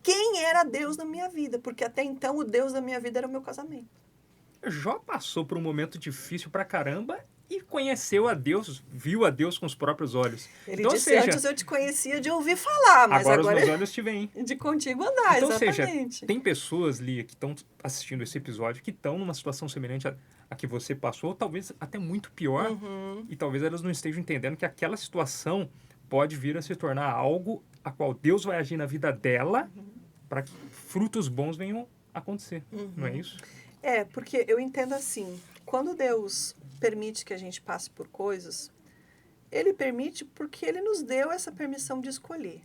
quem era Deus na minha vida, porque até então o Deus da minha vida era o meu casamento. Jó passou por um momento difícil pra caramba e conheceu a Deus, viu a Deus com os próprios olhos. Ele Então, ou disse, seja, antes eu te conhecia de ouvir falar, mas agora os agora meus olhos te veem. de contigo andar, Então, ou seja, exatamente. tem pessoas, Lia, que estão assistindo esse episódio, que estão numa situação semelhante a que você passou, ou talvez até muito pior, e talvez elas não estejam entendendo que aquela situação pode vir a se tornar algo a qual Deus vai agir na vida dela para que frutos bons venham a acontecer. Não é isso? É, porque eu entendo assim, quando Deus permite que a gente passe por coisas, Ele permite porque Ele nos deu essa permissão de escolher.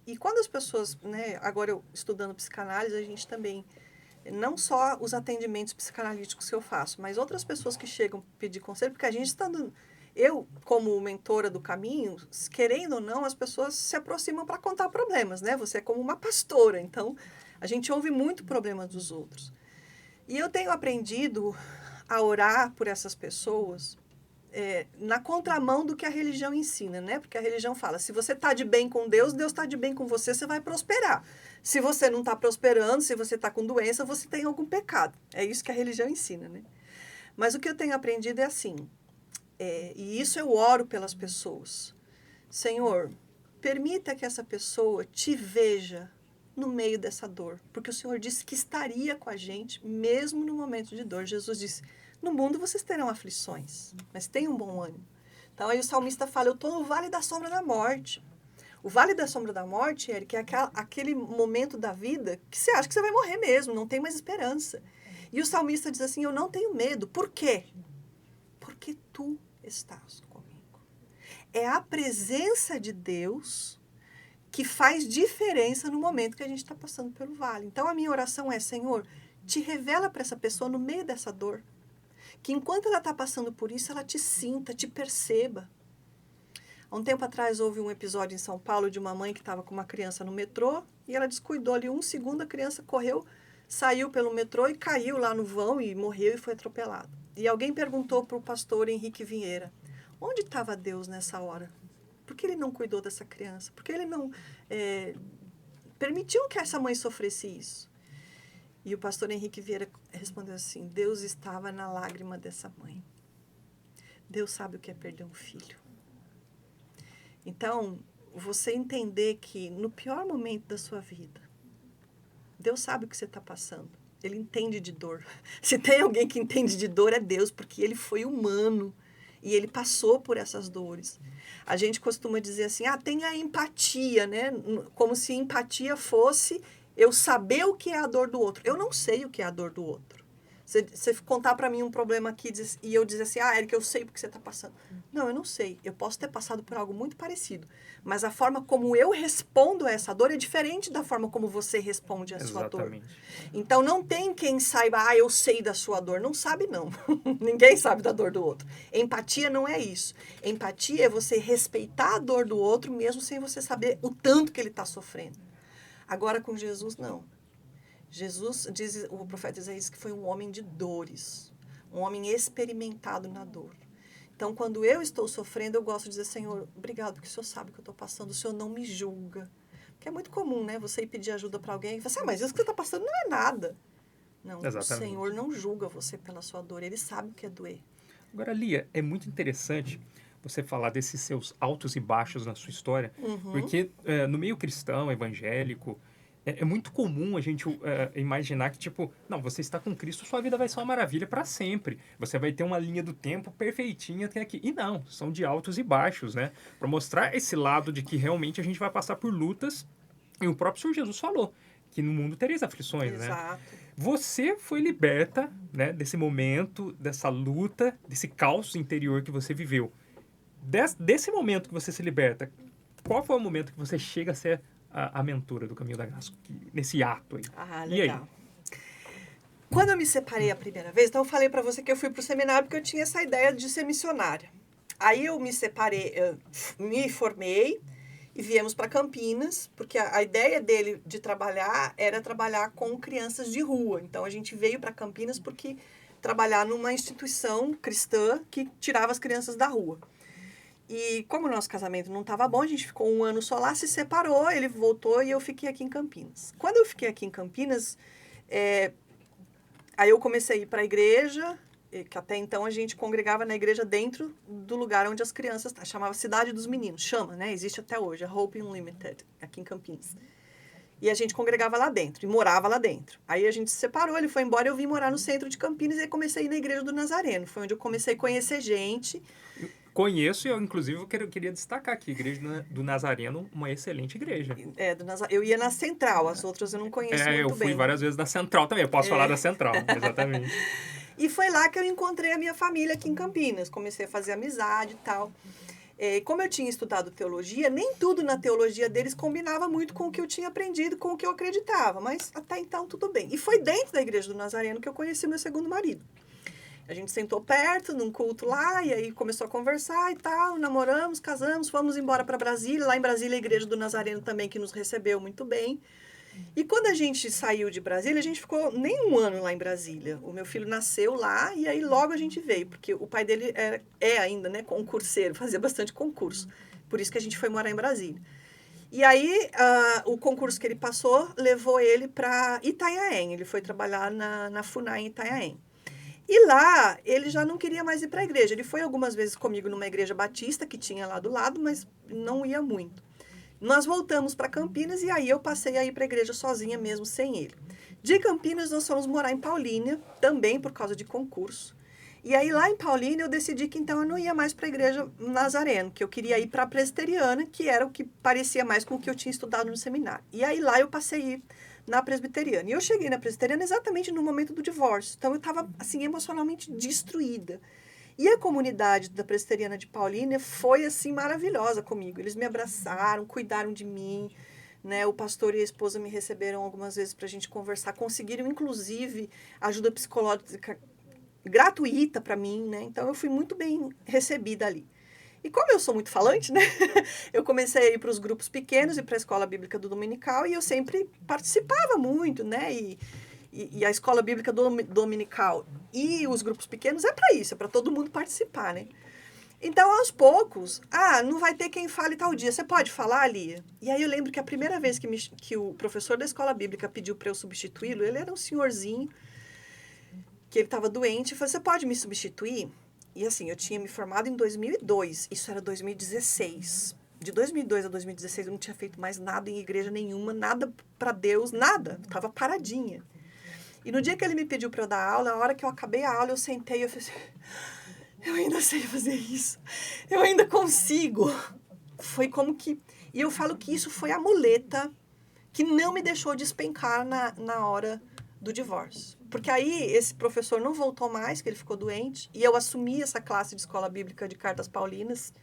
E quando as pessoas, né, agora eu estudando psicanálise, a gente também, não só os atendimentos psicanalíticos que eu faço, mas outras pessoas que chegam pedir conselho, porque a gente está dando... Eu, como mentora do caminho, querendo ou não, as pessoas se aproximam para contar problemas, né? Você é como uma pastora, então a gente ouve muito problema dos outros. E eu tenho aprendido a orar por essas pessoas na contramão do que a religião ensina, né? Porque a religião fala, se você está de bem com Deus, Deus está de bem com você, você vai prosperar. Se você não está prosperando, se você está com doença, você tem algum pecado. É isso que a religião ensina, né? Mas o que eu tenho aprendido é assim, e isso eu oro pelas pessoas. Senhor, permita que essa pessoa te veja no meio dessa dor, porque o Senhor disse que estaria com a gente mesmo no momento de dor. Jesus disse, no mundo vocês terão aflições, mas tenham um bom ânimo. Então aí o salmista fala, eu estou no vale da sombra da morte. O vale da sombra da morte, Eric, é aquele momento da vida que você acha que você vai morrer mesmo, não tem mais esperança. E o salmista diz assim, eu não tenho medo. Por quê? Porque tu estás comigo. É a presença de Deus que faz diferença no momento que a gente está passando pelo vale. Então, a minha oração é, Senhor, te revela para essa pessoa no meio dessa dor, que enquanto ela está passando por isso, ela te sinta, te perceba. Há um tempo atrás, houve um episódio em São Paulo de uma mãe que estava com uma criança no metrô e ela descuidou ali 1 segundo, a criança correu, saiu pelo metrô e caiu lá no vão e morreu e foi atropelado. E alguém perguntou para o pastor Henrique Vieira, onde estava Deus nessa hora? Por que ele não cuidou dessa criança? Por que ele não permitiu que essa mãe sofresse isso? E o pastor Henrique Vieira respondeu assim, Deus estava na lágrima dessa mãe. Deus sabe o que é perder um filho. Então, você entender que no pior momento da sua vida, Deus sabe o que você está passando. Ele entende de dor. Se tem alguém que entende de dor, é Deus, porque ele foi humano. E ele passou por essas dores. A gente costuma dizer assim, tenha empatia, né? Como se empatia fosse eu saber o que é a dor do outro. Eu não sei o que é a dor do outro. Você contar para mim um problema aqui e eu dizer assim, Érica, eu sei porque você está passando. Não, eu não sei. Eu posso ter passado por algo muito parecido. Mas a forma como eu respondo a essa dor é diferente da forma como você responde a sua dor. Então, não tem quem saiba, eu sei da sua dor. Não sabe, não. Ninguém sabe da dor do outro. Empatia não é isso. Empatia é você respeitar a dor do outro, mesmo sem você saber o tanto que ele está sofrendo. Agora, com Jesus, não. Jesus, diz o profeta Isaías, que foi um homem de dores, um homem experimentado na dor. Então, quando eu estou sofrendo, eu gosto de dizer, Senhor, obrigado, porque o Senhor sabe o que eu estou passando, o Senhor não me julga. Porque é muito comum, né? Você ir pedir ajuda para alguém e falar assim, mas isso que você está passando não é nada. Não, exatamente. O Senhor não julga você pela sua dor, Ele sabe o que é doer. Agora, Lia, é muito interessante você falar desses seus altos e baixos na sua história, porque no meio cristão, evangélico, é muito comum a gente imaginar que, tipo, não, você está com Cristo, sua vida vai ser uma maravilha para sempre. Você vai ter uma linha do tempo perfeitinha até aqui. E não, são de altos e baixos, né? Para mostrar esse lado de que realmente a gente vai passar por lutas. E o próprio Senhor Jesus falou que no mundo tereis aflições, Exato. né? Você foi liberta, né, desse momento, dessa luta, desse caos interior que você viveu. Desse momento que você se liberta, qual foi o momento que você chega a ser a mentora do Caminho da Graça, nesse ato aí? Legal. E aí? Quando eu me separei a primeira vez, então eu falei para você que eu fui pro seminário porque eu tinha essa ideia de ser missionária. Aí eu me separei, me formei e viemos para Campinas, porque a ideia dele de trabalhar era trabalhar com crianças de rua. Então a gente veio para Campinas porque trabalhar numa instituição cristã que tirava as crianças da rua. E como o nosso casamento não estava bom, a gente ficou um ano só lá, se separou, ele voltou e eu fiquei aqui em Campinas. Quando eu fiquei aqui em Campinas, aí eu comecei a ir para a igreja, que até então a gente congregava na igreja dentro do lugar onde as crianças... Chamava Cidade dos Meninos, chama, né? Existe até hoje, a Hope Unlimited, aqui em Campinas. E a gente congregava lá dentro, e morava lá dentro. Aí a gente se separou, ele foi embora, eu vim morar no centro de Campinas, e aí comecei a ir na Igreja do Nazareno. Foi onde eu comecei a conhecer gente. Conheço e eu, inclusive, queria destacar aqui, a Igreja do Nazareno, uma excelente igreja. Eu ia na Central, as outras eu não conheço muito bem. Eu fui várias vezes na Central também, eu posso falar da Central, exatamente. E foi lá que eu encontrei a minha família aqui em Campinas, comecei a fazer amizade e tal. Como eu tinha estudado teologia, nem tudo na teologia deles combinava muito com o que eu tinha aprendido, com o que eu acreditava, mas até então tudo bem. E foi dentro da Igreja do Nazareno que eu conheci meu segundo marido. A gente sentou perto, num culto lá, e aí começou a conversar e tal, namoramos, casamos, fomos embora para Brasília. Lá em Brasília, a Igreja do Nazareno também, que nos recebeu muito bem. E quando a gente saiu de Brasília, a gente ficou nem um ano lá em Brasília. O meu filho nasceu lá e aí logo a gente veio, porque o pai dele é ainda, né, concurseiro, fazia bastante concurso. Por isso que a gente foi morar em Brasília. E aí, o concurso que ele passou levou ele para Itanhaém. Ele foi trabalhar na FUNAI em Itanhaém. E lá, ele já não queria mais ir para a igreja. Ele foi algumas vezes comigo numa igreja batista que tinha lá do lado, mas não ia muito. Nós voltamos para Campinas e aí eu passei a ir para a igreja sozinha mesmo, sem ele. De Campinas, nós fomos morar em Paulínia, também por causa de concurso. E aí, lá em Paulínia, eu decidi que então eu não ia mais para a igreja Nazareno, que eu queria ir para a presbiteriana, que era o que parecia mais com o que eu tinha estudado no seminário. E aí, lá eu passei a ir na presbiteriana. E eu cheguei na presbiteriana exatamente no momento do divórcio. Então, eu estava, assim, emocionalmente destruída. E a comunidade da presbiteriana de Paulínia foi, assim, maravilhosa comigo. Eles me abraçaram, cuidaram de mim, né? O pastor e a esposa me receberam algumas vezes para a gente conversar. Conseguiram, inclusive, ajuda psicológica gratuita para mim, né? Então, eu fui muito bem recebida ali. E como eu sou muito falante, né? Eu comecei a ir para os grupos pequenos e para a escola bíblica do dominical e eu sempre participava muito, né? E a escola bíblica dominical e os grupos pequenos é para isso, é para todo mundo participar, né? Então, aos poucos, não vai ter quem fale tal dia, você pode falar, Lia? E aí eu lembro que a primeira vez que o professor da escola bíblica pediu para eu substituí-lo, ele era um senhorzinho, que ele estava doente, e falou, você pode me substituir? E assim, eu tinha me formado em 2002, isso era 2016. De 2002 a 2016 eu não tinha feito mais nada em igreja nenhuma, nada para Deus, nada, estava paradinha. E no dia que ele me pediu para eu dar aula, a hora que eu acabei a aula, eu sentei e eu falei assim, eu ainda sei fazer isso, eu ainda consigo. Foi como que... E eu falo que isso foi a muleta que não me deixou despencar na hora do divórcio. Porque aí esse professor não voltou mais, que ele ficou doente, e eu assumi essa classe de escola bíblica de Cartas Paulinas.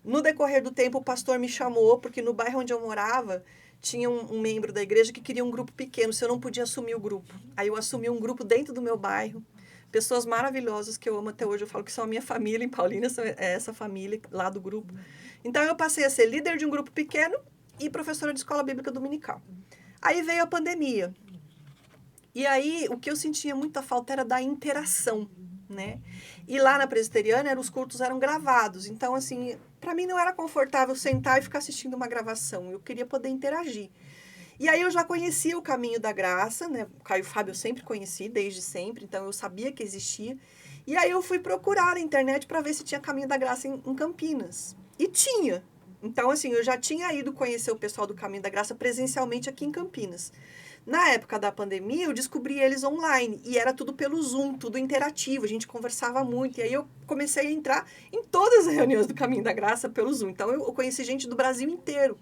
No decorrer do tempo, o pastor me chamou, porque no bairro onde eu morava, tinha um membro da igreja que queria um grupo pequeno, se eu não podia assumir o grupo. Aí eu assumi um grupo dentro do meu bairro, pessoas maravilhosas que eu amo até hoje, eu falo que são a minha família em Paulínia, é essa família lá do grupo. Então eu passei a ser líder de um grupo pequeno e professora de escola bíblica dominical. Aí veio a pandemia. E aí, o que eu sentia muita falta era da interação, né? E lá na presbiteriana, os cultos eram gravados. Então, assim, para mim não era confortável sentar e ficar assistindo uma gravação. Eu queria poder interagir. E aí eu já conhecia o Caminho da Graça, né? O Caio Fábio eu sempre conheci, desde sempre. Então, eu sabia que existia. E aí eu fui procurar na internet para ver se tinha Caminho da Graça em Campinas. E tinha. Então, assim, eu já tinha ido conhecer o pessoal do Caminho da Graça presencialmente aqui em Campinas. Na época da pandemia, eu descobri eles online, e era tudo pelo Zoom, tudo interativo, a gente conversava muito, e aí eu comecei a entrar em todas as reuniões do Caminho da Graça pelo Zoom, então eu conheci gente do Brasil inteiro.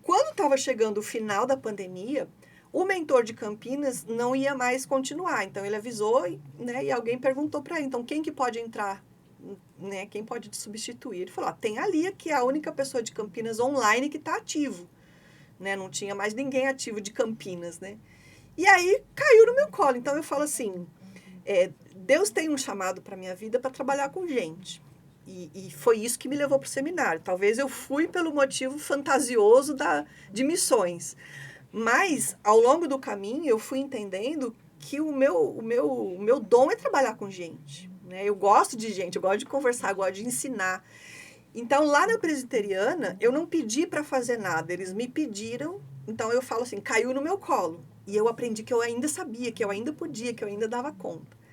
Quando estava chegando o final da pandemia, o mentor de Campinas não ia mais continuar, então ele avisou, né, e alguém perguntou para ele, então quem que pode entrar, né, quem pode te substituir? Ele falou, tem a Lia, que é a única pessoa de Campinas online que está ativo. Né? Não tinha mais ninguém ativo de Campinas, né? E aí caiu no meu colo. Então eu falo assim, Deus tem um chamado para minha vida para trabalhar com gente. E foi isso que me levou para o seminário. Talvez eu fui pelo motivo fantasioso de missões. Mas, ao longo do caminho, eu fui entendendo que o meu dom é trabalhar com gente. Né? Eu gosto de gente, eu gosto de conversar, eu gosto de ensinar. Então, lá na presbiteriana, eu não pedi para fazer nada, eles me pediram. Então, eu falo assim, caiu no meu colo. E eu aprendi que eu ainda sabia, que eu ainda podia, que eu ainda dava conta.